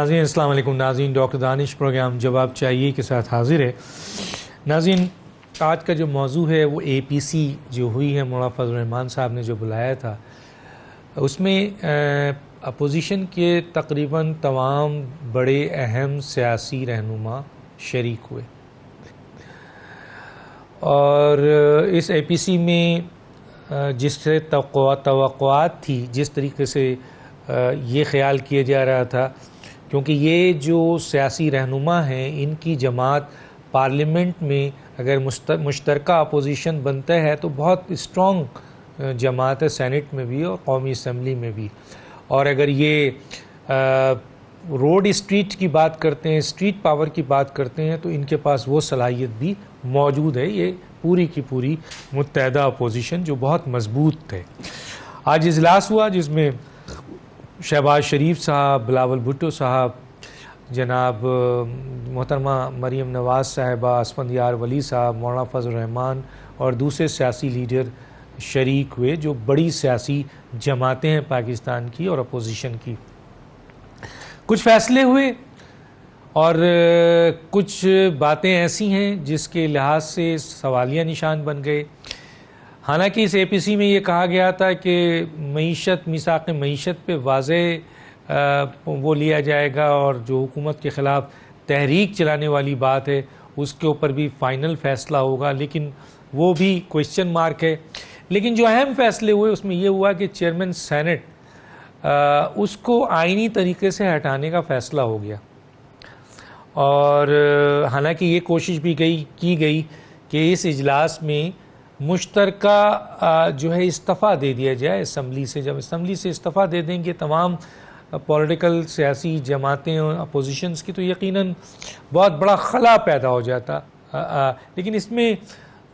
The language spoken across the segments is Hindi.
नाज़रीन अस्सलाम वालेकुम। नाज़रीन डॉक्टर दानिश प्रोग्राम जवाब चाहिए के साथ हाजिर है। नाज़रीन आज का जो मौजू है वो APC जो हुई है, मौलाना फजल रहमान साहब ने जो बुलाया था, उसमें अपोजिशन के तकरीबन तमाम बड़े अहम सियासी रहनुमा शरीक हुए और इस APC में जिससे तवक्कुआत थी, जिस तरीके से ये ख्याल किया जा रहा था, क्योंकि ये जो सियासी रहनुमा हैं इनकी जमात पार्लियामेंट में अगर मुश्तरका अपोजिशन बनता है तो बहुत स्ट्रॉन्ग जमात है, सेनेट में भी और कौमी असम्बली में भी। और अगर ये रोड स्ट्रीट की बात करते हैं, स्ट्रीट पावर की बात करते हैं, तो इनके पास वो सलाहियत भी मौजूद है। ये पूरी की पूरी मुत्तहदा अपोजिशन जो बहुत मजबूत है। आज इजलास हुआ जिसमें शहबाज शरीफ साहब, बिलावल भुट्टो साहब, जनाब मोहतरमा मरीम नवाज़ साहिबा, असफंदियार वली साहब, मौलाना फजल रहमान और दूसरे सियासी लीडर शरीक हुए जो बड़ी सियासी जमातें हैं पाकिस्तान की और अपोजिशन की। कुछ फ़ैसले हुए और कुछ बातें ऐसी हैं जिसके लिहाज से सवालिया निशान बन गए। हालांकि इस APC में ये कहा गया था कि मईशत, मिसाक़ मईशत पे वाज़े वो लिया जाएगा और जो हुकूमत के ख़िलाफ़ तहरीक चलाने वाली बात है उसके ऊपर भी फ़ाइनल फ़ैसला होगा, लेकिन वो भी क्वेश्चन मार्क है। लेकिन जो अहम फ़ैसले हुए उसमें ये हुआ कि चेयरमैन सेनेट उसको आइनी तरीके से हटाने का फ़ैसला हो गया। और हालांकि ये कोशिश भी की गई कि इस इजलास में मुश्तरका जो है इस्तीफ़ा दे दिया जाए असम्बली से। जब असम्बली से इस्तीफ़ा दे देंगे तमाम पॉलिटिकल सियासी जमातें और अपोजिशंस की, तो यकीनन बहुत बड़ा खला पैदा हो जाता। लेकिन इसमें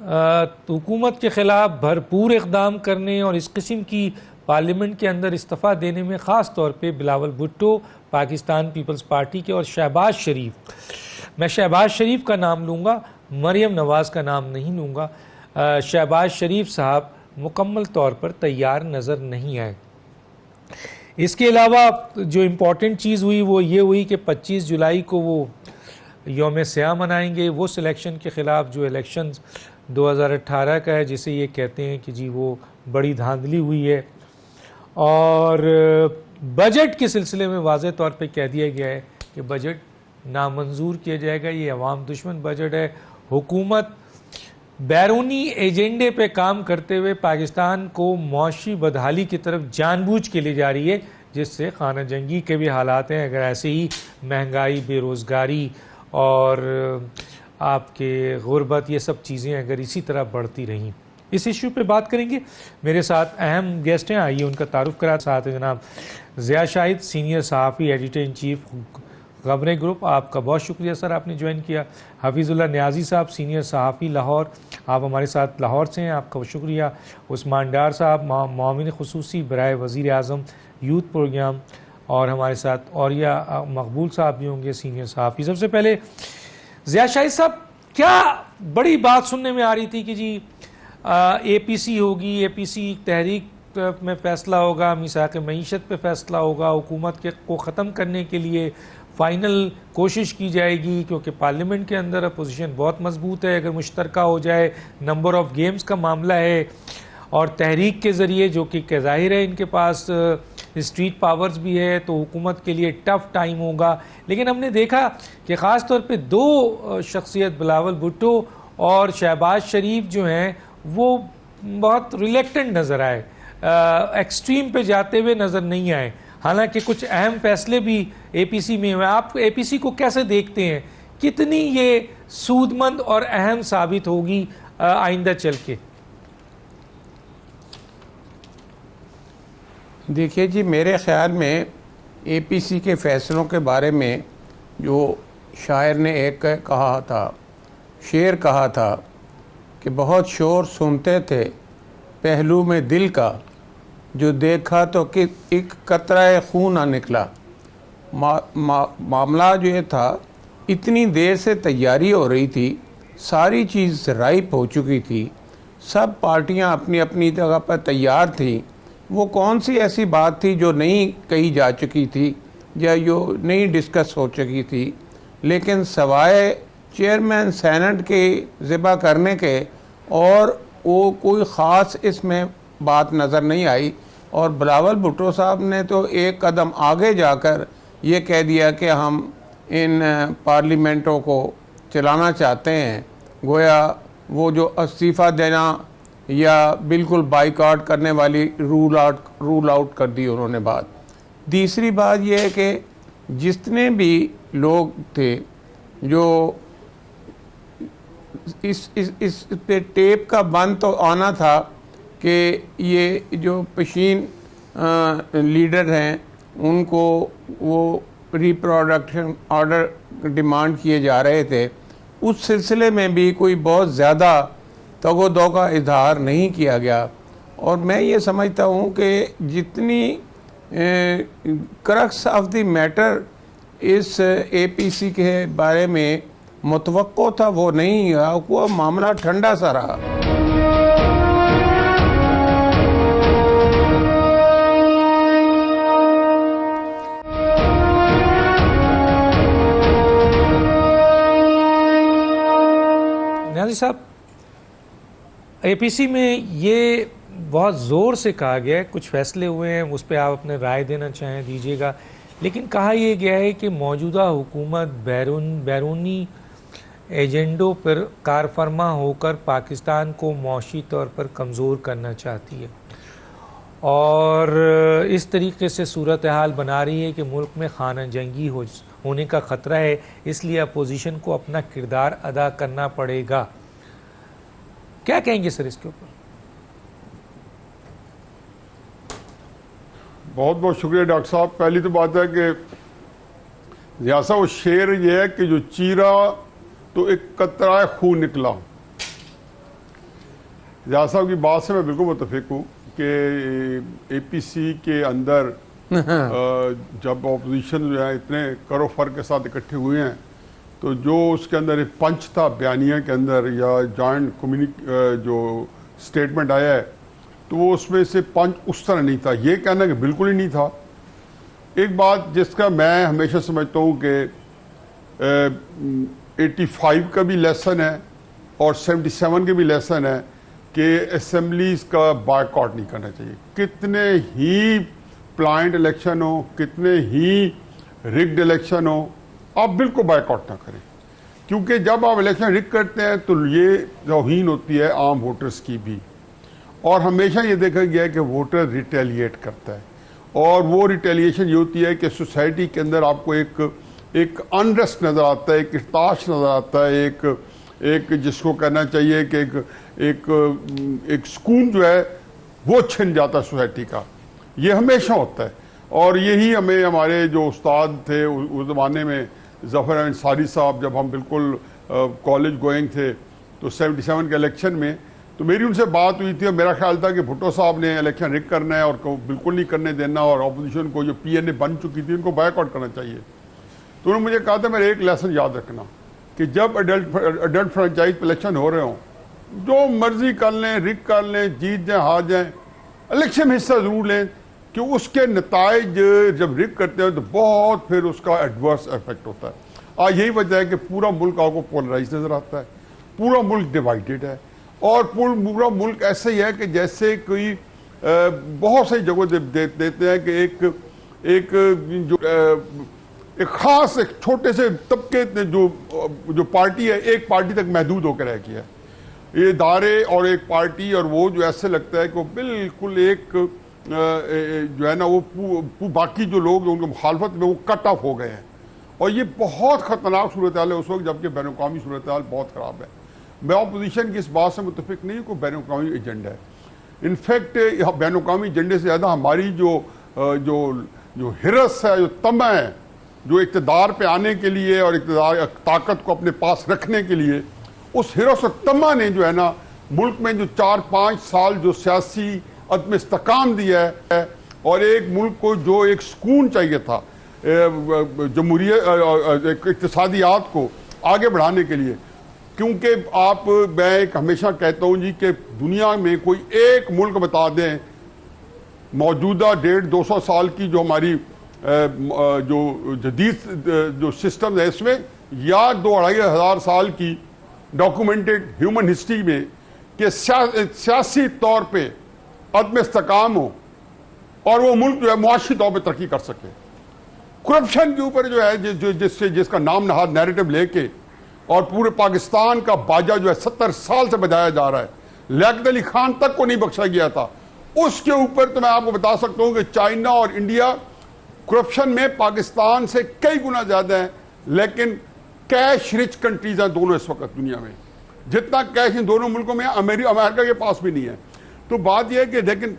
हुकूमत के ख़िलाफ़ भरपूर इक़दाम करने और इस किस्म की पार्लियामेंट के अंदर इस्तीफ़ा देने में ख़ास तौर पे बिलावल भुट्टो पाकिस्तान पीपल्स पार्टी के और शहबाज शरीफ, मैं शहबाज शरीफ का नाम लूँगा, मरीम नवाज़ का नाम नहीं लूँगा, शहबाज शरीफ साहब मुकम्मल तौर पर तैयार नज़र नहीं आए। इसके अलावा जो इम्पॉर्टेंट चीज़ हुई वो ये हुई कि 25 जुलाई को वो यौम स्याह मनाएंगे। वो सिलेक्शन के ख़िलाफ़ जो इलेक्शन 2018 का है, जिसे ये कहते हैं कि जी वो बड़ी धांधली हुई है। और बजट के सिलसिले में वाज़ेह तौर पे कह दिया गया है कि बजट नामंजूर किया जाएगा, ये अवाम दुश्मन बजट है। हुकूमत बैरूनी एजेंडे पे काम करते हुए पाकिस्तान को मौशी बदहाली की तरफ जानबूझ के ले जा रही है, जिससे खाना जंगी के भी हालात हैं। अगर ऐसे ही महंगाई, बेरोज़गारी और आपके गुर्बत, ये सब चीज़ें अगर इसी तरह बढ़ती रहीं, इस इशू पे बात करेंगे। मेरे साथ अहम गेस्ट हैं, आइए उनका तारुफ करा। साथ है जनाब ज़िया शाहिद, सीनियर सहाफ़ी, editor in chief Khabrein group, आपका बहुत शुक्रिया सर, आपने ज्वाइन किया। हफीज़ुल्लाह न्याजी साहब, सीनियर सहाफ़ी लाहौर, आप हमारे साथ लाहौर से हैं, आपका शुक्रिया। उस्मान डार साहब, मामिन खुसूसी बराए वज़ीर आज़म यूथ प्रोग्राम, और हमारे साथ औरिया मकबूल साहब भी होंगे, सीनियर सहाफ़ी। सबसे पहले ज़िया शाहिद साहब, क्या बड़ी बात सुनने में आ रही थी कि जी APC होगी, APC तहरीक में फ़ैसला होगा, मिसाक़ मईशत पे फ़ैसला होगा, हुकूमत के को ख़त्म करने के लिए फ़ाइनल कोशिश की जाएगी, क्योंकि पार्लियामेंट के अंदर अपोजिशन बहुत मजबूत है। अगर मुश्तरका हो जाए, नंबर ऑफ़ गेम्स का मामला है, और तहरीक के ज़रिए जो कि ज़ाहिर है इनके पास स्ट्रीट पावर्स भी है, तो हुकूमत के लिए टफ़ टाइम होगा। लेकिन हमने देखा कि ख़ास तौर पे दो शख्सियत बिलावल भुट्टो और शहबाज शरीफ जो हैं वो बहुत रिलेक्टेंट नज़र आए, एक्सट्रीम पे जाते हुए नज़र नहीं आए। हालांकि कुछ अहम फैसले भी APC में हुए। आप APC को कैसे देखते हैं, कितनी ये सूदमंद और अहम साबित होगी आइंदा चल के? देखिए जी, मेरे ख़्याल में APC के फ़ैसलों के बारे में जो शायर ने एक कहा था, शेर कहा था कि बहुत शोर सुनते थे पहलू में दिल का, जो देखा तो कि एक कतरा खून ना निकला। मामला जो ये था, इतनी देर से तैयारी हो रही थी, सारी चीज़ राइप हो चुकी थी, सब पार्टियां अपनी अपनी जगह पर तैयार थीं। वो कौन सी ऐसी बात थी जो नहीं कही जा चुकी थी, या जो नहीं डिस्कस हो चुकी थी, लेकिन सवाए चेयरमैन सेनेट के ज़िबा करने के और वो कोई ख़ास इसमें बात नज़र नहीं आई। और बिलावल भुट्टो साहब ने तो एक कदम आगे जाकर ये कह दिया कि हम इन पार्लियामेंटों को चलाना चाहते हैं। गोया वो जो इस्तीफ़ा देना या बिल्कुल बाइकआउट करने वाली रूल आउट कर दी उन्होंने बात। तीसरी बात यह है कि जितने भी लोग थे जो इस पे टेप का बंद तो आना था कि ये जो पेशीन लीडर हैं उनको वो रिप्रोडक्शन ऑर्डर डिमांड किए जा रहे थे, उस सिलसिले में भी कोई बहुत ज़्यादा तगो-दो का इजहार नहीं किया गया। और मैं ये समझता हूँ कि जितनी क्रक्स ऑफ द मैटर इस एपीसी के बारे में मुतवक्को था वो नहीं हुआ, वो मामला ठंडा सा रहा। न्याज़ी साहब, एपीसी में ये बहुत ज़ोर से कहा गया है, कुछ फैसले हुए हैं, उस पर आप अपने राय देना चाहें दीजिएगा, लेकिन कहा यह गया है कि मौजूदा हुकूमत बैरूनी एजेंडों पर कारफरमा होकर पाकिस्तान को मौशी तौर पर कमज़ोर करना चाहती है और इस तरीके से सूरत हाल बना रही है कि मुल्क में खाना जंगी होने का ख़तरा है, इसलिए अपोजिशन को अपना किरदार अदा करना पड़ेगा। क्या कहेंगे सर इसके ऊपर? बहुत बहुत शुक्रिया डॉक्टर साहब। पहली तो बात है कि जैसा वो शेर ये है कि जो चीरा तो एक कतरा खून निकला। जैसा की बात से मैं बिल्कुल मुतफिक हूँ कि एपीसी के अंदर जब अपोजिशन जो है इतने करो फर के साथ इकट्ठे हुए हैं तो जो उसके अंदर एक पंच था बयानिया के अंदर या जॉइंट जो स्टेटमेंट आया है तो वो उसमें से पंच उस तरह नहीं था। ये कहना कि बिल्कुल ही नहीं था। एक बात जिसका मैं हमेशा समझता हूँ कि 85 का भी लेसन है और 77 के भी लेसन है कि असेंबलीज का बायकॉट नहीं करना चाहिए। कितने ही प्लाइंट इलेक्शन हो, कितने ही रिग्ड इलेक्शन हो, आप बिल्कुल बायकॉट ना करें, क्योंकि जब आप इलेक्शन रिग करते हैं तो ये तौहीन होती है आम वोटर्स की भी। और हमेशा ये देखा गया है कि वोटर रिटेलिएट करता है और वो रिटेलिएशन ये होती है कि सोसाइटी के अंदर आपको एक अनरेस्ट नज़र आता है, एक इर्ताश नज़र आता है, एक जिसको कहना चाहिए कि एक सुकून जो है वो छिन जाता है सोसाइटी का। ये हमेशा होता है और यही हमें हमारे जो उस्ताद थे उस ज़माने में ज़फ़र अंसारी साहब, जब हम बिल्कुल कॉलेज गोइंग थे तो 77 के इलेक्शन में तो मेरी उनसे बात हुई थी और मेरा ख्याल था कि भुट्टो साहब ने इलेक्शन रिग करना है और बिल्कुल नहीं करने देना और अपोजिशन को जो पीएनए बन चुकी थी उनको बायकॉट करना चाहिए। तो उन्होंने मुझे कहा था मेरा एक लेसन याद रखना कि जब अडल्ट फ्रेंचाइज इलेक्शन हो रहे हों, जो मर्जी कर लें, रिग कर लें, जीत जाएँ हार जाएँ, इलेक्शन में हिस्सा ज़रूर लें, कि उसके नताइज जब रिग करते हैं तो बहुत फिर उसका एडवर्स इफेक्ट होता है। आज यही वजह है कि पूरा मुल्क आपको पोलराइज नज़र आता है, पूरा मुल्क डिवाइडेड है और पूरा मुल्क ऐसे ही है कि जैसे कोई बहुत सारी जगह देते हैं कि एक ख़ास एक छोटे से तबके जो पार्टी है एक पार्टी तक महदूद होकर रह गया है। ये इदारे और एक पार्टी और वो जो ऐसे लगता है कि वो बिल्कुल एक जो है ना वो बाकी जो लोग उनके मुखालफत में वो कट ऑफ हो गए हैं और ये बहुत ख़तरनाक सूरत हाल है उस वक्त, जबकि बैन अवी सूरत हाल बहुत ख़राब है। मैं अपोजिशन की इस बात से मुतफिक नहीं हूँ कि बैन अवी एजेंडा है। इनफैक्ट बैन अवी एजेंडे से ज़्यादा हमारी जो हिरस है, जो तमा है, जो इक़्तिदार पे आने के लिए और इक़्तिदार ताकत को अपने पास रखने के लिए, उस हिरस और तमा ने जो है ना मुल्क में जो 4-5 साल जो सियासी अदम इस्तेकाम दिया है और एक मुल्क को जो एक सुकून चाहिए था जमहूरियत इक़्तिसादियात को आगे बढ़ाने के लिए, क्योंकि मैं एक हमेशा कहता हूँ जी कि दुनिया में कोई एक मुल्क बता दें मौजूदा 150-200 साल की जो हमारी जो जदीद जो सिस्टम है इसमें, या 2-2,500 साल की डॉक्यूमेंटेड ह्यूमन हिस्ट्री में कि सियासी तौर पे अदम इस्तेकाम हो और वो मुल्क जो है मुआशी तौर पे तरक्की कर सके। करप्शन के ऊपर जो है जिसका नाम नहाद नैरेटिव लेके और पूरे पाकिस्तान का बाजा जो है 70 साल से बजाया जा रहा है, लियाकत अली खान तक को नहीं बख्शा गया था, उसके ऊपर तो मैं आपको बता सकता हूं कि चाइना और इंडिया करप्शन में पाकिस्तान से कई गुना ज्यादा है, लेकिन कैश रिच कंट्रीज हैं दोनों इस वक्त दुनिया में। जितना कैश इन दोनों मुल्कों में अमेरिका के पास भी नहीं है। तो बात यह है कि लेकिन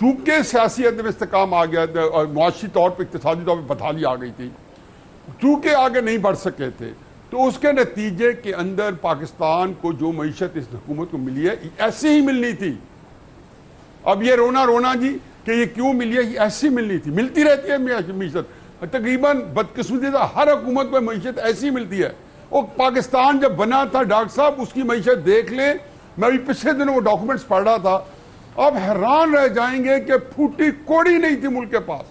चूंकि सियासी अदम इस्तेकाम आ गया और मुआशी तौर पर इक्तिसादी तौर पर बदहाली आ गई थी, चूंकि आगे नहीं बढ़ सके थे, तो उसके नतीजे के अंदर पाकिस्तान को जो मईशत इस हुकूमत को मिली है ऐसी ही मिलनी थी। अब ये रोना जी कि ये क्यों मिली है, ये ऐसी मिलनी थी, मिलती रहती है मीशत तकरीबन बदकिस्मती से हर हुकूमत को मीशत ऐसी मिलती है। और पाकिस्तान जब बना था डॉक्टर साहब, उसकी मीशत देख लें, मैं अभी पिछले दिनों वो डॉक्यूमेंट्स पढ़ रहा था, अब हैरान रह जाएंगे कि फूटी कोड़ी नहीं थी मुल्क के पास,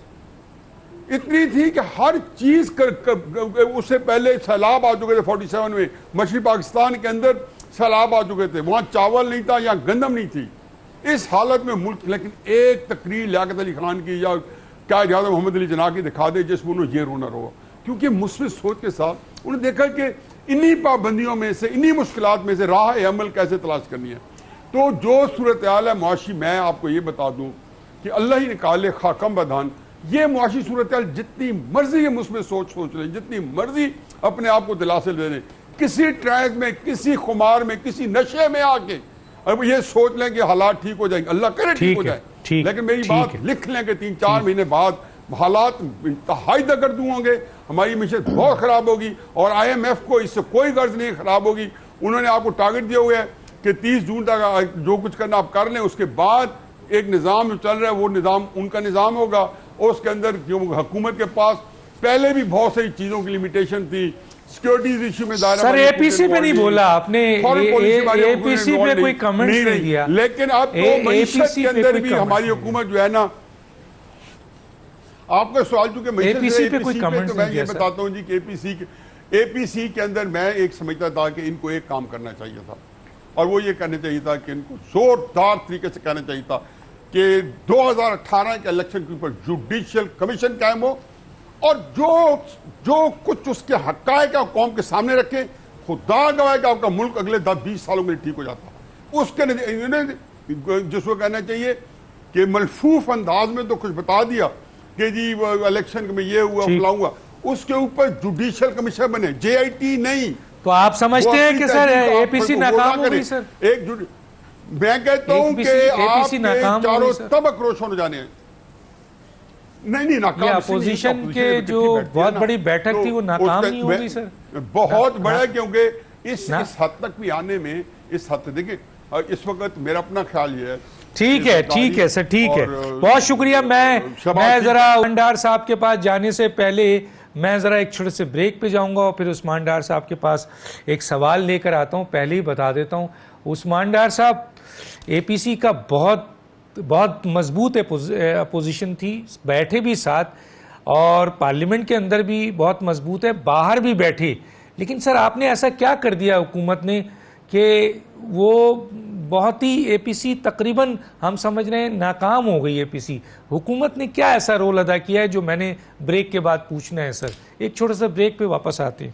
इतनी थी कि हर चीज उससे पहले सैलाब आ चुके थे 47 में, मशरक़ी पाकिस्तान के अंदर सैलाब आ चुके थे, वहां चावल नहीं था या गंदम नहीं थी, इस हालत में मुल्क। लेकिन एक तकरीर लियाकत अली खान की या क्या याद मोहम्मद अली जना की दिखा दे जिसमें उन्होंने ये रोना रोगा, क्योंकि मुस्बित सोच के साथ उन्होंने देखा कि इन्हीं पाबंदियों में से, इन्हीं मुश्किलात में से राह अमल कैसे तलाश करनी है। तो जो सूरत हाल है मुआशी, मैं आपको ये बता दूं कि अल्लाह ही निकाले खाकम बदान, ये मुआशी सूरत हाल जितनी मर्जी ये मुस्बित सोच लें, जितनी मर्जी अपने आप को दिलासे ले लें, किसी ट्रांस में, किसी खुमार में, किसी नशे में आके अब ये सोच लें कि हालात ठीक हो जाएंगे, अल्लाह करे ठीक हो जाए, लेकिन मेरी बात लिख लें कि 3-4 महीने बाद हालात इंतहाई दगर्दू होंगे, हमारी मीशत बहुत खराब होगी और IMF को इससे कोई गर्ज नहीं खराब होगी। उन्होंने आपको टारगेट दिया हुआ है कि 30 जून तक जो कुछ करना आप कर लें, उसके बाद एक निज़ाम जो चल रहा है वो निज़ाम उनका निज़ाम होगा, और उसके अंदर जो हुकूमत के पास पहले भी बहुत सारी चीज़ों की लिमिटेशन थी, सिक्योरिटीज इशू में दायरा। सर APC पे नहीं बोला आपने, APC पे कोई कमेंट नहीं दिया, लेकिन अब तो मईशत के अंदर भी हमारी हुकूमत जो है ना, आपका सवाल चूंकि APC पे कोई कमेंट तो मैं ये बताता हूँ जी कि APC के अंदर मैं एक समझता था कि इनको एक काम करना चाहिए था, और वो ये कहना चाहिए था कि इनको जोरदार तरीके से कहना चाहिए था कि 2018 के इलेक्शन के ऊपर जुडिशियल कमीशन कायम हो और जो कुछ उसके हक़ाइक़ कौम के सामने रखे, खुदा गवाह कि आपका मुल्क अगले 10-20 सालों में ठीक हो जाता। उसके जिसको कहना चाहिए कि मलफूफ अंदाज में तो कुछ बता दिया कि जी इलेक्शन में ये हुआ फलां हुआ, उसके ऊपर जुडिशियल कमीशन बने, JIT नहीं। तो आप समझते हैं कि सर APC नाकाम हो गई? सर मैं कहता हूं कि APC नाकाम चारों तबक रोशन हो जाने हैं। नहीं नाकाम, अपोजिशन के जो बहुत बड़ी बैठक थी वो नाकाम नहीं होगी सर? बहुत बड़ा, क्योंकि इस हद तक भी आने में, इस हद तक देखिए इस वक्त मेरा अपना ख्याल ये है। ठीक है सर, ठीक है, बहुत शुक्रिया। मैं जरा भंडार साहब के पास जाने से पहले मैं ज़रा एक छोटे से ब्रेक पे जाऊंगा और फिर उस्मान डार साहब के पास एक सवाल लेकर आता हूं। पहले ही बता देता हूं, उस्मान डार साहब APC का बहुत मजबूत अपोजिशन थी, बैठे भी साथ और पार्लियामेंट के अंदर भी बहुत मजबूत है, बाहर भी बैठे, लेकिन सर आपने ऐसा क्या कर दिया हुकूमत ने कि वो बहुत ही APC तकरीबन हम समझ रहे हैं नाकाम हो गई APC। हुकूमत ने क्या ऐसा रोल अदा किया है जो मैंने ब्रेक के बाद पूछना है सर। एक छोटा सा ब्रेक पे वापस आते हैं।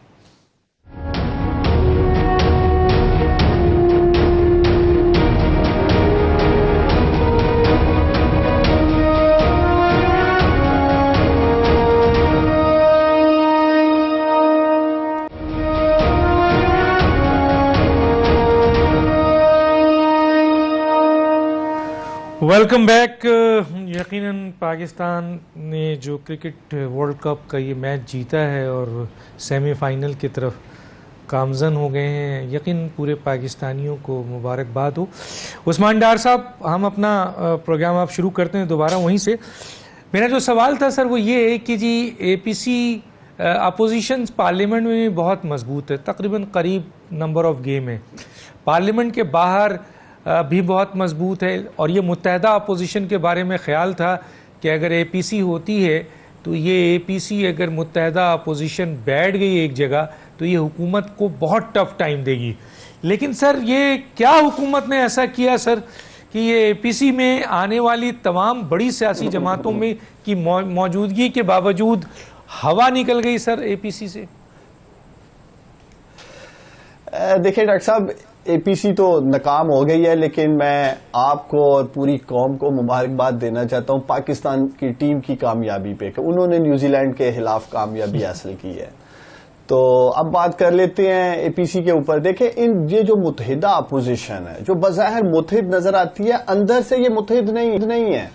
Welcome back. यकीनन पाकिस्तान ने जो क्रिकेट वर्ल्ड कप का ये मैच जीता है और सेमीफाइनल की तरफ कामज़न हो गए हैं, यकीन पूरे पाकिस्तानियों को मुबारकबाद हो। उस्मान डार साहब, हम अपना प्रोग्राम आप शुरू करते हैं दोबारा वहीं से। मेरा जो सवाल था सर वो ये है कि जी APC अपोजिशन पार्लियामेंट में भी बहुत मजबूत है, तकरीबन करीब नंबर ऑफ गेम है, पार्लियामेंट के बाहर भी बहुत मजबूत है, और ये मुत्तहदा अपोजिशन के बारे में ख्याल था कि अगर APC होती है तो ये एपीसी अगर मुत्तहदा अपोजिशन बैठ गई एक जगह तो ये हुकूमत को बहुत टफ टाइम देगी। लेकिन सर ये क्या हुकूमत ने ऐसा किया सर कि ये एपीसी में आने वाली तमाम बड़ी सियासी जमातों में की मौजूदगी के बावजूद हवा निकल गई सर एपीसी से? देखिए डॉक्टर साहब, एपीसी तो नाकाम हो गई है, लेकिन मैं आपको और पूरी कौम को मुबारकबाद देना चाहता हूं पाकिस्तान की टीम की कामयाबी पे कि उन्होंने न्यूजीलैंड के खिलाफ कामयाबी हासिल की है। तो अब बात कर लेते हैं एपीसी के ऊपर। देखें, ये जो मुत्तहिदा अपोजिशन है, जो बज़ाहिर मुत्तहिद नजर आती है, अंदर से ये मुत्तहिद नहीं है,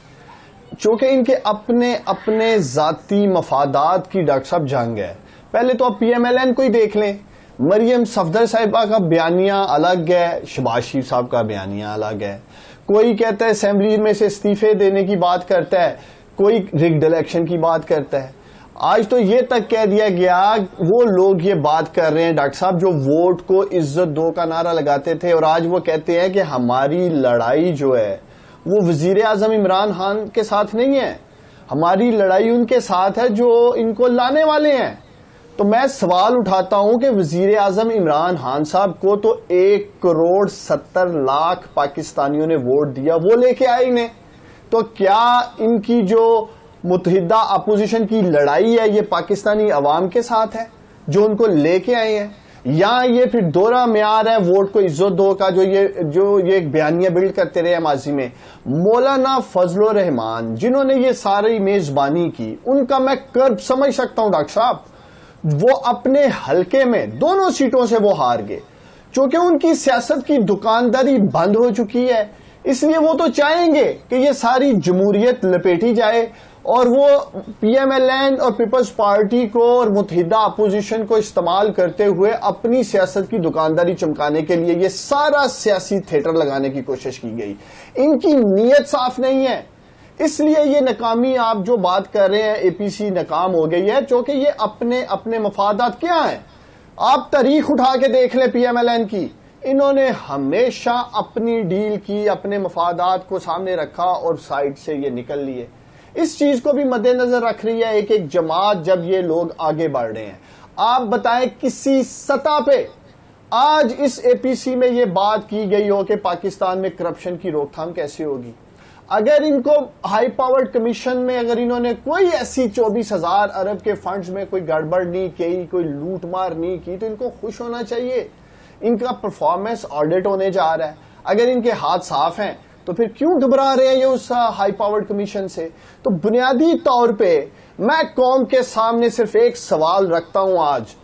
चूंकि इनके अपने अपने जाती मफादात की डॉक्टर साहब जंग है। पहले तो आप पीएमएलएन को ही देख लें, मरियम सफदर साहिबा का बयानिया अलग है, शहबाज शरीफ साहब का बयानिया अलग है। कोई कहता है असेंबली में से इस्तीफे देने की बात करता है, कोई रिग्ड इलेक्शन की बात करता है। आज तो ये तक कह दिया गया, वो लोग ये बात कर रहे हैं डॉक्टर साहब जो वोट को इज्जत दो का नारा लगाते थे, और आज वो कहते हैं कि हमारी लड़ाई जो है वो वजीर आजम इमरान खान के साथ नहीं है, हमारी लड़ाई उनके साथ है जो इनको लाने वाले हैं। तो मैं सवाल उठाता हूं कि वजीर आजम इमरान खान साहब को तो 1,70,00,000 पाकिस्तानियों ने वोट दिया, वो लेके आए इन्हें। तो क्या इनकी जो मुत्तहिदा अपोजिशन की लड़ाई है ये पाकिस्तानी अवाम के साथ है जो उनको लेके आए हैं, या ये फिर दोहरा म्यार है वोट को इज्जत दो का जो ये एक बयानिया बिल्ड करते रहे माजी में? मौलाना फजलुर रहमान जिन्होंने ये सारी मेजबानी की, उनका मैं कर्ब समझ सकता हूं डॉक्टर साहब। वो अपने हलके में दोनों सीटों से वो हार गए, क्योंकि उनकी सियासत की दुकानदारी बंद हो चुकी है। इसलिए वो तो चाहेंगे कि ये सारी जमहूरियत लपेटी जाए, और वो पीएमएलएन और पीपल्स पार्टी को और मुत्तहिदा अपोजिशन को इस्तेमाल करते हुए अपनी सियासत की दुकानदारी चमकाने के लिए ये सारा सियासी थिएटर लगाने की कोशिश की गई। इनकी नीयत साफ नहीं है, इसलिए ये नाकामी आप जो बात कर रहे हैं एपीसी नाकाम हो गई है, क्योंकि ये अपने अपने मफादात क्या हैं। आप तारीख उठा के देख लें पीएमएलएन की, इन्होंने हमेशा अपनी डील की, अपने मफादात को सामने रखा और साइड से ये निकल लिए। इस चीज को भी मद्देनजर रख रही है एक एक जमात जब ये लोग आगे बढ़ रहे हैं। आप बताएं किसी सतह पे आज इस एपीसी में ये बात की गई हो कि पाकिस्तान में करप्शन की रोकथाम कैसे होगी? अगर इनको हाई पावर्ड कमीशन में अगर इन्होंने कोई ऐसी 24,000 अरब के फंड्स में कोई गड़बड़ नहीं की, कोई लूटमार नहीं की, तो इनको खुश होना चाहिए। इनका परफॉर्मेंस ऑडिट होने जा रहा है। अगर इनके हाथ साफ हैं तो फिर क्यों घबरा रहे हैं ये उस हाई पावर्ड कमीशन से? तो बुनियादी तौर पे मैं कौम के सामने सिर्फ एक सवाल रखता हूं आज,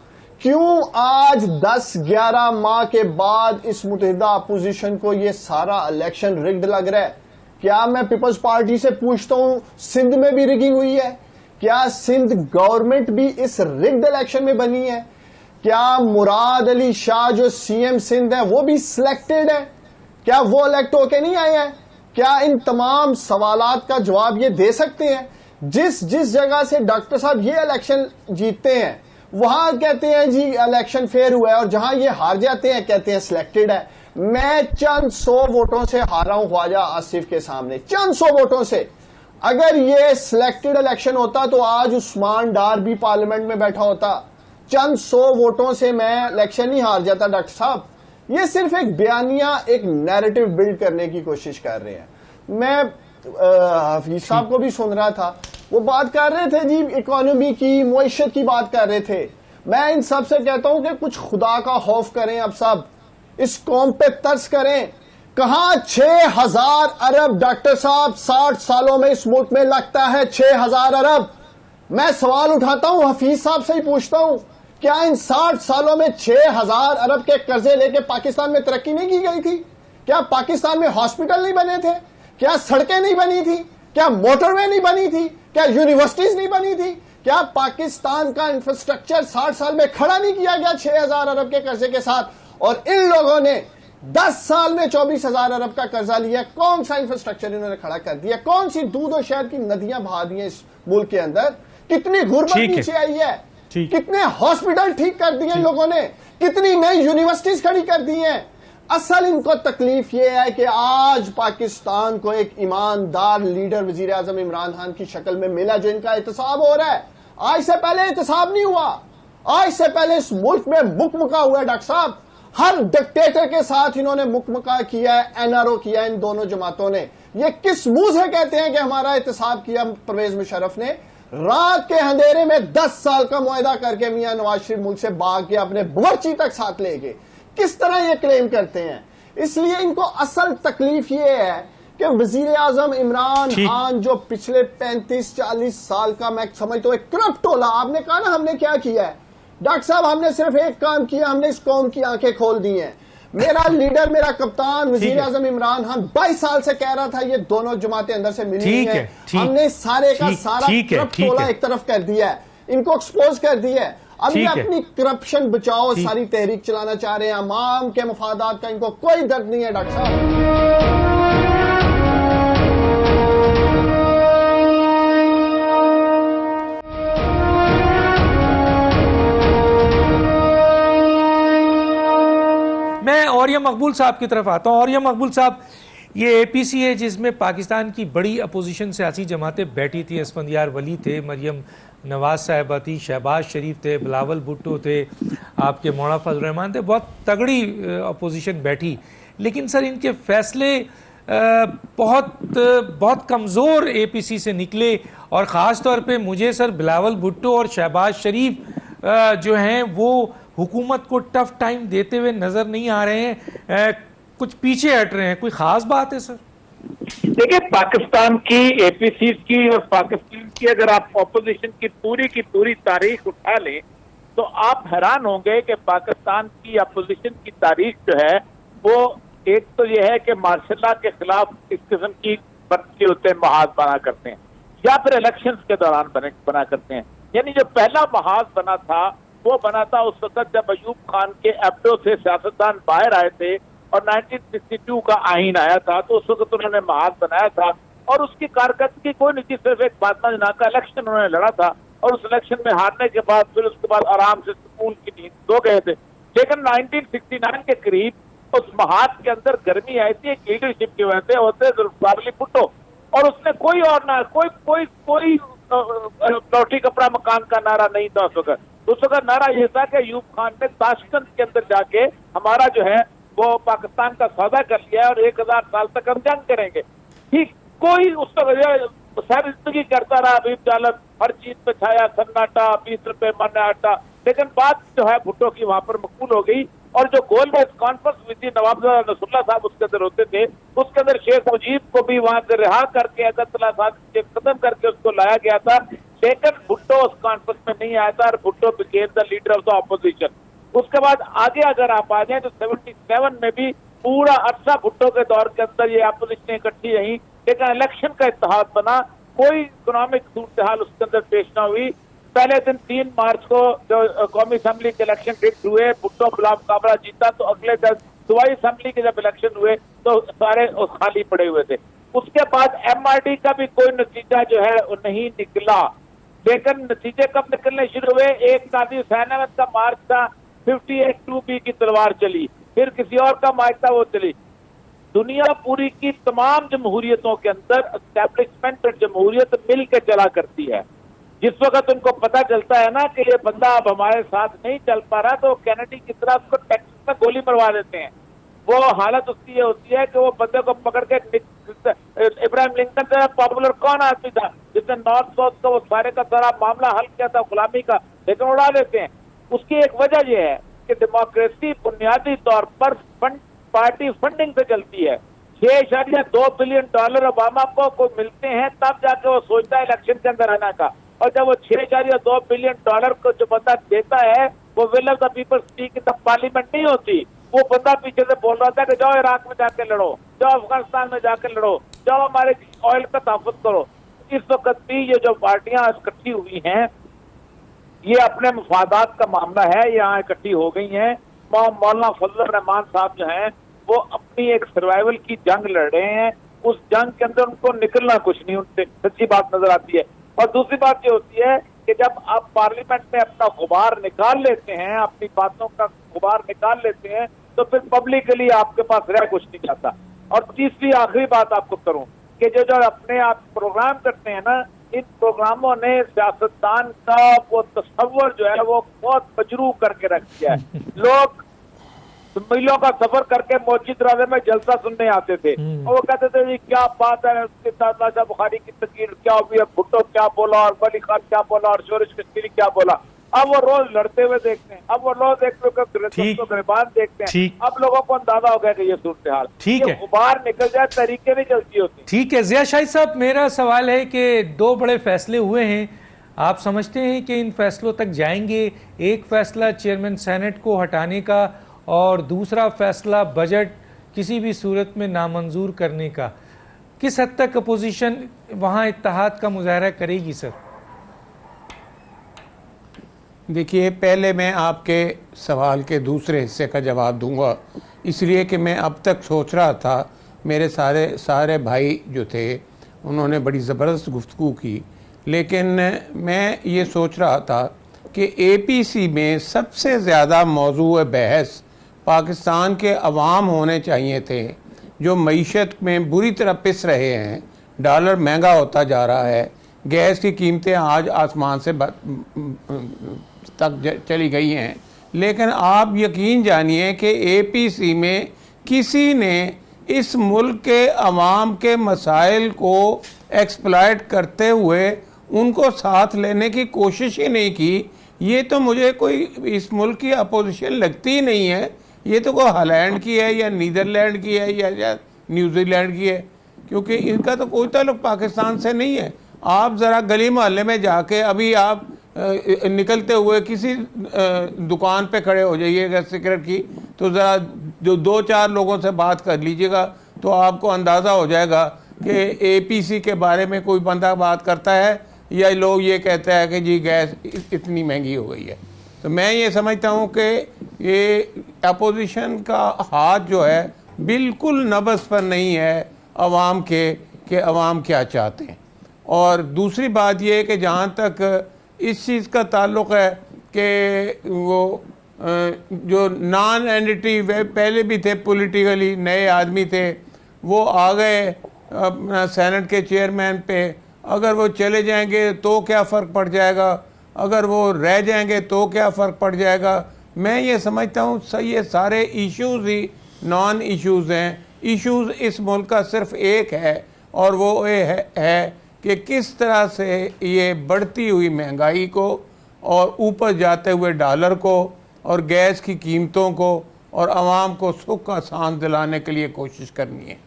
क्यों आज 10-11 माह के बाद इस मुत्तहिदा अपोजिशन को ये सारा इलेक्शन रिग्ड लग रहा है? क्या मैं पीपल्स पार्टी से पूछता हूं, सिंध में भी रिगिंग हुई है? क्या सिंध गवर्नमेंट भी इस रिग्ड इलेक्शन में बनी है? क्या मुराद अली शाह जो सीएम सिंध है वो भी सिलेक्टेड है? क्या वो इलेक्ट होके नहीं आए हैं? क्या इन तमाम सवालात का जवाब ये दे सकते हैं? जिस जिस जगह से डॉक्टर साहब ये इलेक्शन जीतते हैं वहां कहते हैं जी इलेक्शन फेयर हुआ है, और जहां ये हार जाते हैं कहते हैं सिलेक्टेड है। मैं चंद 100 वोटों से हारा हूं ख्वाजा आसिफ के सामने, चंद 100 वोटों से। अगर ये सिलेक्टेड इलेक्शन होता तो आज उस्मान डार भी पार्लियामेंट में बैठा होता। चंद 100 वोटों से मैं इलेक्शन ही हार जाता डॉक्टर साहब। ये सिर्फ एक बयानिया, एक नैरेटिव बिल्ड करने की कोशिश कर रहे हैं। मैं हफीज साहब को भी सुन रहा था, वो बात कर रहे थे जी इकोनॉमी की, मुईशत की बात कर रहे थे। मैं इन सब से कहता हूं कि कुछ खुदा का खौफ करें, अब सब इस कौम पे तरस करें। कहां 6,000 अरब डॉक्टर साहब 60 सालों में इस मुल्क में लगता है 6,000 अरब। मैं सवाल उठाता हूं, हफीज साहब से ही पूछता हूं, क्या इन 60 सालों में 6,000 अरब के कर्जे लेके पाकिस्तान में तरक्की नहीं की गई थी? क्या पाकिस्तान में हॉस्पिटल नहीं बने थे? क्या सड़कें नहीं बनी थी? क्या मोटरवे नहीं बनी थी? क्या यूनिवर्सिटीज नहीं बनी थी? क्या पाकिस्तान का इंफ्रास्ट्रक्चर 60 साल में खड़ा नहीं किया गया 6,000 अरब के कर्जे के साथ? और इन लोगों ने 10 साल में 24,000 अरब का कर्जा लिया। कौन सा इंफ्रास्ट्रक्चर इन्होंने खड़ा कर दिया? कौन सी दूध और शहद की नदियां बहा दी हैं इस मुल्क के अंदर? कितनी गुर्बत नीचे आई है? कितने हॉस्पिटल ठीक कर दिए लोगों ने? कितनी नई यूनिवर्सिटीज खड़ी कर दी हैं? असल इनको तकलीफ ये है कि आज पाकिस्तान को एक ईमानदार लीडर वजीर आजम इमरान खान की शक्ल में मिला जो इनका एहतसाब हो रहा है। आज से पहले एहतसाब नहीं हुआ। आज से पहले इस मुल्क में मुकमका हुआ है डॉक्टर साहब। हर डिक्टेटर के साथ इन्होंने मुकमका किया है, एनआरओ किया है इन दोनों जमातों ने। ये किस मुंह से कहते हैं कि हमारा एहतसाब किया परवेज मुशर्रफ ने? रात के अंधेरे में 10 साल का मुआहदा करके मियां नवाज शरीफ मुल्क से भाग के अपने बावर्ची तक साथ ले गए। किस तरह ये क्लेम करते हैं? इसलिए इनको असल तकलीफ ये है कि वजीर आजम इमरान खान जो पिछले 35-40 साल का मैं समझता हूं एक करप्ट टोला, आपने कहा ना हमने क्या किया है डॉक्टर साहब, हमने सिर्फ एक काम किया, हमने इस कौम की आंखें खोल दी हैं। मेरा लीडर, मेरा कप्तान वजीर आजम इमरान खान 22 साल से कह रहा था ये दोनों जमातें अंदर से मिली हैं। हमने सारे का सारा करप्ट टोला एक तरफ कर दिया है, इनको एक्सपोज कर दिया है। अब ये अपनी करप्शन बचाओ सारी तहरीक चलाना चाह रहे हैं। अवाम के मफादात का इनको कोई दर्द नहीं है डॉक्टर साहब। मैं औरिया मकबूल साहब की तरफ आता हूँ। औरिया मकबूल साहब, ये एपीसी है जिसमें पाकिस्तान की बड़ी अपोजिशन सियासी जमातें बैठी थी। असफंदियार वली थे, मरियम नवाज साहिबा थी, शहबाज शरीफ थे, बिलावल भुट्टो थे, आपके मौलाना फजल रहमान थे। बहुत तगड़ी अपोजिशन बैठी, लेकिन सर इनके फैसले बहुत कमज़ोर एपीसी से निकले। और ख़ास तौर पे मुझे सर बिलावल भुट्टो और शहबाज शरीफ जो हैं वो हुकूमत को टफ टाइम देते हुए नजर नहीं आ रहे हैं, कुछ पीछे हट रहे हैं। कोई खास बात है सर? देखिए, पाकिस्तान की एपीसी की और पाकिस्तान की अगर आप ऑपोजिशन की पूरी तारीख उठा लें तो आप हैरान होंगे कि पाकिस्तान की अपोजिशन की तारीख जो है वो एक तो यह है कि मार्शल लॉ के खिलाफ इस किस्म की बत्ती होते हैं, महाज बना करते हैं, या फिर इलेक्शंस के दौरान बना करते हैं। यानी जो पहला महाज बना था वो बना था उस वक्त जब अयूब खान के एब्डो से सियासतदान बाहर आए थे और 1962 का आईन आया था, तो उस वक्त उन्होंने महाज बनाया था और उसकी कारकर्दगी कोई नहीं थी, सिर्फ एक फातिमा जिन्ना का इलेक्शन उन्होंने लड़ा था और उस इलेक्शन में हारने के बाद फिर उसके बाद आराम से सुकून की नींद सो गए थे। लेकिन 1969 के करीब उस महाज के अंदर गर्मी आई थी, एक लीडरशिप की वजह से होते जुल्फिकार अली भुट्टो, और उसने कोई और ना कोई लौटी कपड़ा मकान का नारा नहीं था उस वक्त नारा यह था कि अयूब खान ने ताशकंद के अंदर जाके हमारा जो है वो पाकिस्तान का सौदा कर लिया है और 1000 साल तक हम जंग करेंगे। ठीक, कोई उस वक्त सारी जिंदगी करता रहा अबीब जालत, हर चीज पे छाया सन्नाटा, 20 रुपए मन आटा, लेकिन बात जो है भुट्टो की वहां पर मकबूल हो गई। और जो गोलमेज कॉन्फ्रेंस हुई थी, नवाब नसरुल्लाह साहब उसके अंदर होते थे, उसके अंदर शेख मुजीब को भी वहां से रिहा करके अगरतला साहब खत्म करके उसको लाया गया था, लेकिन भुट्टो उस कॉन्फ्रेंस में नहीं आया था और Bhutto became the leader of the opposition. उसके बाद आगे अगर आप आ जाए तो 77 में भी पूरा अरसा भुट्टो के दौर के अंदर ये अपोजिशन इकट्ठी रही, लेकिन इलेक्शन का इत्तेहाद बना, कोई इकोनॉमिक सूरत हाल उसके अंदर पेश न हुई। पहले दिन 3 मार्च को जो कौमी असम्बली के इलेक्शन फिक्स हुए, भुट्टो खिलाफ मुकाबला जीता, तो अगले दिन सूबाई असम्बली के जब इलेक्शन हुए तो सारे खाली पड़े हुए थे। उसके बाद एमआरडी का भी कोई नतीजा जो है वो नहीं निकला, लेकिन नतीजे कब निकलने शुरू हुए? एक नादी हुसैन अहमद का मार्च था, 58-2B की तलवार चली, फिर किसी और का मार्च था वो चली। दुनिया पूरी की तमाम जमहूरियतों के अंदर एस्टैब्लिशमेंट और जमहूरियत मिल के चला करती है। जिस वक्त उनको पता चलता है ना कि ये बंदा अब हमारे साथ नहीं चल पा रहा, तो कैनेडी की तरह उसको टेक्सास में गोली मरवा देते हैं। वो हालत उसकी ये होती है कि वो बंदे को पकड़ के, इब्राहिम लिंकन से पॉपुलर कौन आदमी था जिसने नॉर्थ साउथ का वो सारे का सारा मामला हल किया था गुलामी का, लेकिन उड़ा देते हैं। उसकी एक वजह यह है कि डेमोक्रेसी बुनियादी तौर पर पार्टी फंडिंग से चलती है। $6.2 बिलियन ओबामा को मिलते हैं, तब जाके वो सोचता है इलेक्शन के अंदर आने का, और जब वो $6.2 बिलियन को जो बंदा देता है वो will of the people speak in the parliament नहीं होती। वो बंदा पीछे से बोल रहा था कि जाओ इराक में जाके लड़ो, जाओ अफगानिस्तान में जाके लड़ो, जाओ हमारे ऑयल का तहफ़्फ़ुज़ करो। इस वक्त भी ये जो पार्टियां इकट्ठी हुई हैं ये अपने मफादात का मामला है, यहाँ इकट्ठी हो गई हैं। मौलाना फजल रहमान साहब जो हैं वो अपनी एक सर्वाइवल की जंग लड़ रहे हैं, उस जंग के अंदर उनको निकलना कुछ नहीं, उनसे सच्ची बात नजर आती है। और दूसरी बात ये होती है कि जब आप पार्लियामेंट में अपना गुबार निकाल लेते हैं, अपनी बातों का गुबार निकाल लेते हैं, तो फिर पब्लिकली आपके पास रह कुछ नहीं जाता। और तीसरी आखिरी बात आपको करूं कि जो अपने आप प्रोग्राम करते हैं ना, इन प्रोग्रामों ने सियासतदान का वो तस्वर जो है वो बहुत मजरू करके रख दिया है। लोग मीलों का सफर करके मस्जिद राजे में जलसा सुनने आते थे और वो कहते थे जी क्या बात है, उसके साथ बुखारी की तकरीर क्या हुई है, भुट्टो क्या बोला और वली खान क्या बोला और शोरिश कश्मीरी क्या बोला। अब वो रोज लड़ते हुए देखते हैं, अब वो रोज गिरबान देखते हैं। अब लोगों को अंदाजा हो गया कि ये सूरत हाल ठीक है, बाहर निकल जाए तरीके नहीं चलती होती। ठीक है जिया शाहिद साहब, मेरा सवाल है कि 2 बड़े फैसले हुए हैं, आप समझते हैं कि इन फैसलों तक जाएंगे? एक फैसला चेयरमैन सेनेट को हटाने का और दूसरा फैसला बजट किसी भी सूरत में नामंजूर करने का। किस हद तक अपोजिशन वहाँ इत्तेहाद का मुजाहरा करेगी सर? देखिए, पहले मैं आपके सवाल के दूसरे हिस्से का जवाब दूंगा, इसलिए कि मैं अब तक सोच रहा था, मेरे सारे भाई जो थे उन्होंने बड़ी ज़बरदस्त गुफ्तगू की, लेकिन मैं ये सोच रहा था कि APC में सबसे ज़्यादा मौजू बहस पाकिस्तान के अवाम होने चाहिए थे, जो मईशत में बुरी तरह पिस रहे हैं। डॉलर महंगा होता जा रहा है, गैस की कीमतें आज आसमान से तक चली गई हैं, लेकिन आप यकीन जानिए कि APC में किसी ने इस मुल्क के अवाम के मसाइल को एक्सप्लॉइट करते हुए उनको साथ लेने की कोशिश ही नहीं की। ये तो मुझे कोई इस मुल्क की अपोजिशन लगती ही नहीं है, ये तो कोई हॉलैंड की है या नीदरलैंड की है या न्यूजीलैंड की है, क्योंकि इनका तो कोई ताल्लुक पाकिस्तान से नहीं है। आप ज़रा गली मोहल्ले में जाके अभी आप निकलते हुए किसी दुकान पे खड़े हो जाइएगा सिगरेट की, तो ज़रा जो 2-4 लोगों से बात कर लीजिएगा तो आपको अंदाज़ा हो जाएगा कि APC के बारे में कोई बंदा बात करता है या लोग ये कहते हैं कि जी गैस इतनी महंगी हो गई है। तो मैं ये समझता हूँ कि ये अपोजिशन का हाथ जो है बिल्कुल नब्ज़ पर नहीं है अवाम के, कि अवाम क्या चाहते हैं। और दूसरी बात ये है कि जहाँ तक इस चीज़ का ताल्लुक़ है कि वो जो नॉन एंटिटी वे पहले भी थे, पॉलिटिकली नए आदमी थे, वो आ गए अपना सेनेट के चेयरमैन पे। अगर वो चले जाएंगे तो क्या फ़र्क पड़ जाएगा, अगर वो रह जाएंगे तो क्या फ़र्क पड़ जाएगा। मैं ये समझता हूँ ये सारे इश्यूज़ ही नॉन इश्यूज़ हैं। इश्यूज़ इस मुल्क का सिर्फ एक है और वो ये है कि किस तरह से ये बढ़ती हुई महंगाई को और ऊपर जाते हुए डॉलर को और गैस की कीमतों को और आवाम को सुख का सांस दिलाने के लिए कोशिश करनी है।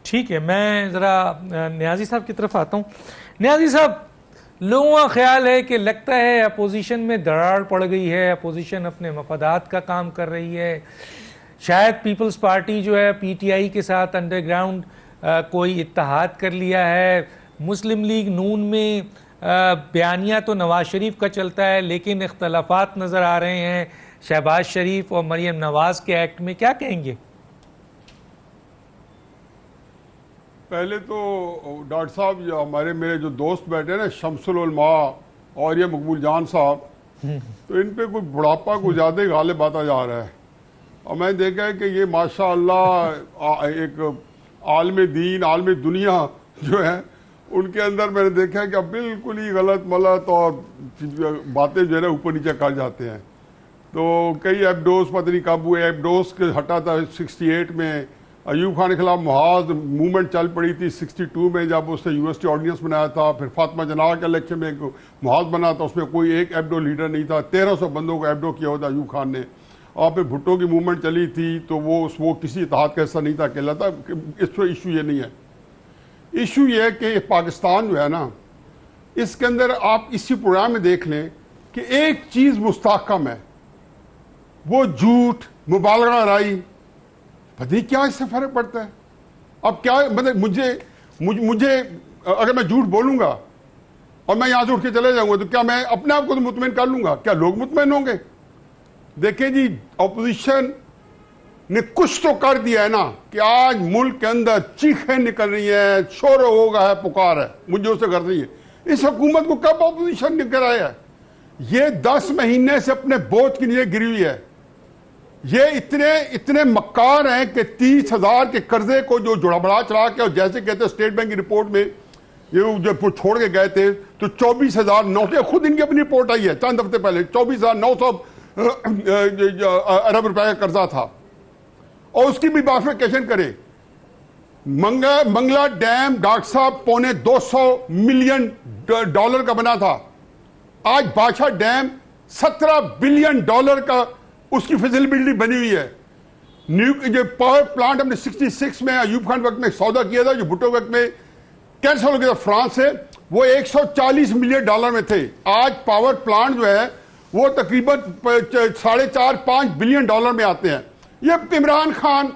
ठीक है, मैं ज़रा न्याजी साहब की तरफ आता हूँ। न्याजी साहब, लोगों का ख्याल है कि लगता है अपोजिशन में दरार पड़ गई है, अपोजिशन अपने मफादात का काम कर रही है, शायद पीपल्स पार्टी जो है PTI के साथ अंडरग्राउंड कोई इत्तेहाद कर लिया है। मुस्लिम लीग नून में बयानिया तो नवाज शरीफ का चलता है, लेकिन इख्तलाफात नज़र आ रहे हैं शहबाज शरीफ और मरीम नवाज़ के एक्ट में, क्या कहेंगे? पहले तो डॉक्टर साहब, जो हमारे मेरे जो दोस्त बैठे ना शमसुल उलमा और ये मकबूल जान साहब, तो इन पे कोई बुढ़ापा को ज़्यादा ही गालिब आता जा रहा है। और मैंने देखा है कि ये माशाअल्लाह एक आलम दीन आलम दुनिया जो है उनके अंदर मैंने देखा है कि अब बिल्कुल ही गलत मलत और बातें जो है ना ऊपर नीचे कर जाते हैं। तो कई एबडोस पता नहीं कब हुए, एबडोस के हटा था 68 में, अयूब खान के खिलाफ मुहाज मूवमेंट चल पड़ी थी 62 में जब उसने यूनिवर्सिटी ऑर्डिनेंस बनाया था। फिर फातिमा जना के इलेक्शन में एक मुहाज बना था, उसमें कोई एक एबडो लीडर नहीं था, 1300 बंदों को एबडो किया हुआ था अयूब खान ने। और फिर भुट्टो की मूवमेंट चली थी तो वो किसी इत्तेहाद का हिस्सा नहीं था, अकेला था। इस पर इशू ये नहीं है, इशू ये है कि पाकिस्तान जो है ना, इसके अंदर आप इसी प्रोग्राम में देख लें कि एक चीज़ मुस्तहकम है, वो झूठ मुबालगा राई। पता नहीं क्या इससे फर्क पड़ता है। अब क्या मतलब मुझे अगर मैं झूठ बोलूंगा और मैं यहां से उठ के चले जाऊंगा तो क्या मैं अपने आप को तो मुतमईन कर लूंगा? क्या लोग मुतमईन होंगे? देखिए जी, अपोजिशन ने कुछ तो कर दिया है ना कि आज मुल्क के अंदर चीखें निकल रही हैं, शोर होगा है, पुकार है, मुझे उसे कर रही है। इस हुकूमत को कब अपोजिशन ने कराया है? ये 10 महीने से अपने बोझ की नीचे गिरी हुई है। ये इतने इतने मक्कार हैं कि 30,000 के कर्जे को जो जुड़बड़ा चढ़ा के, और जैसे कहते हैं स्टेट बैंक की रिपोर्ट में ये जब छोड़ के गए थे तो 24,900, खुद इनकी अपनी रिपोर्ट आई है चंद हफ्ते पहले, 24,900 अरब रुपए का कर्जा था, और उसकी भी बाइफिकेशन करे। मंगला डैम डॉक्टर साहब $250 मिलियन का बना था, आज बादशाह डैम $17 बिलियन का उसकी फिजिबिलिटी बनी हुई है। जो पावर प्लांट हमने 66 में अयूब खान वक्त में सौदा किया था, जो भुट्टो वक्त में कैंसिल हो गया था फ्रांस से, वो $140 मिलियन में थे। आज पावर प्लांट जो है वो तकरीबन 4.5-5 बिलियन में आते हैं। ये इमरान खान,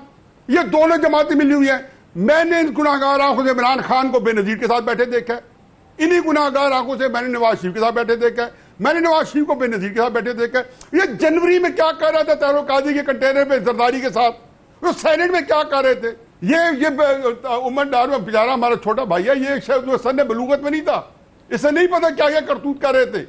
ये दोनों जमातें मिली हुई हैं। मैंने इन गुनाहगार आंखों से इमरान खान को बेनजीर के साथ बैठे देखा है, इन्हीं गुनाहगार आंखों से मैंने नवाज शरीफ के साथ बैठे देखा है, मैंने नवाज शरीफ को बेनजीर के साथ बैठे देखा है। ये जनवरी में क्या कर रहा था तहरो काजी के कंटेनर पे जरदारी के साथ, वो सेनेट में क्या कर रहे थे। ये उमर डार में बेचारा हमारा छोटा भाई है, ये शख्स सन बलूगत में नहीं था, इसे नहीं पता क्या क्या करतूत कर रहे थे।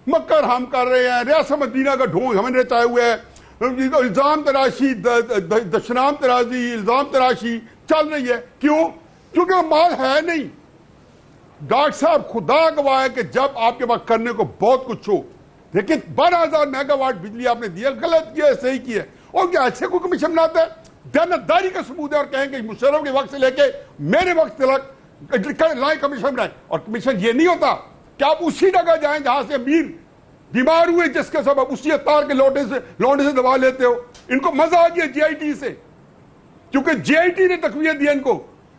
मक्कर हम कर रहे हैं, रियासत मदीना का ढोंग हमें रचाए हुए है, इल्जाम तराशी, दशनाम तराजी, इल्जाम तराशी चल रही है। क्यों? क्योंकि वो माल है नहीं। डॉक्टर साहब खुदा गवाह है कि जब आपके पास करने को बहुत कुछ हो, लेकिन 12,000 मेगावाट बिजली आपने दिया, गलत किया, सही किया, और क्या ऐसे कोई कमीशन बनाता है? दयानतदारी का सबूत है, और कहेंगे मुशर्रफ के वक्त से लेके मेरे वक्त तक लाए कमीशन बनाए, और कमीशन ये नहीं होता कि आप उसी जगह जाएं जहां से अमीर बीमार हुए, जिसके सबब उसी अतार के लौटे से दवा लेते हो। इनको मजा आ गया जीआईटी से, क्योंकि जीआईटी ने तकवीत दिया इनको,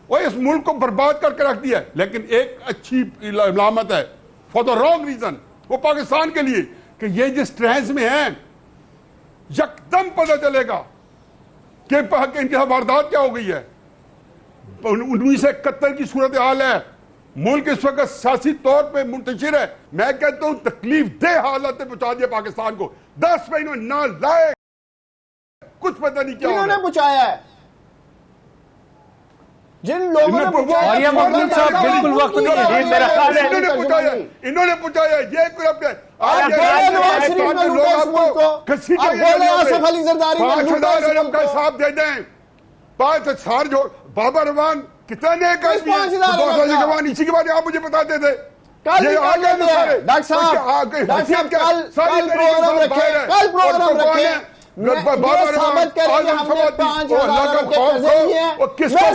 और इस मुल्क को बर्बाद करके रख दिया। लेकिन एक अच्छी अलामत है, फॉर द रॉन्ग रीजन, वो पाकिस्तान के लिए, कि ये जिस ट्रेंस में है यकदम पता चलेगा कि इनके साथ वारदात क्या हो गई है। 1971 की सूरत हाल है, मुल्क इस वक्त सियासी तौर पे मुंतशिर है। मैं कहता हूं तकलीफ दे हालत में पहुंचा दिया पाकिस्तान को। 10 महीनों ना लाए, कुछ पता नहीं क्या इन्होंने पहुंचाया है, जिन लोगों ने और ये मोहम्मद साहब बिल्कुल वक्त नहीं है, मेरा ख्याल है इन्होंने पहुंचाया। ये कोई अपने साहब दे दें 5,000 जो बाबा रवान कितने का इसी के बारे में आप मुझे बताते थे। डॉक्टर साहब प्रोग्राम रखे, साबित करें कि हमने 5,000 रुपए कर्जे लिए हैं,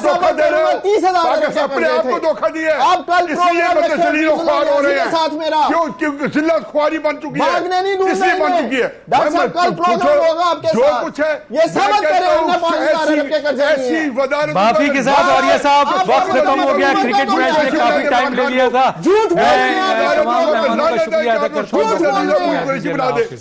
धोखा दे रहे हो, 30,000 अपने आप को धोखा दिया। आप कल प्रोग्राम हो रहे हैं साथ मेरा, क्यों जिल्लत खुआरी बन चुकी है, भागने नहीं दूंगा, इसलिए बन चुकी है। डॉक्टर साहब कल प्रोग्राम होगा आपके जो साथ, कुछ है ये साबित करें हमने 5,000 रुपए कर्जे लिए हैं। बाफी के साथ और ये साहब वक्त खत्म हो गया, क्रिकेट मैच में काफी टाइम ले लिया था। झूठ मैं तमाम मेहमानों का शुक्रिया अदा करता हूँ।